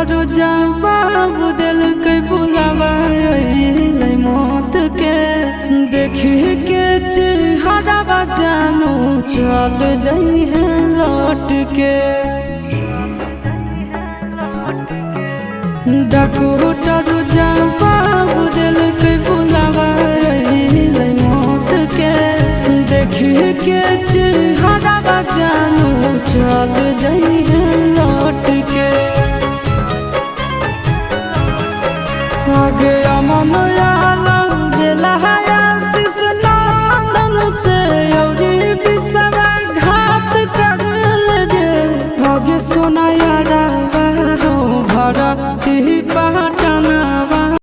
Doctor जवाब दिल के बुलावा मौत के देखी के चेहरा जानू चल जाई है लौट के। डॉक्टर जवाब दिल के बुलावा मौत के देखी के चेहरा जानू चल जाई है लौट के। आगे मन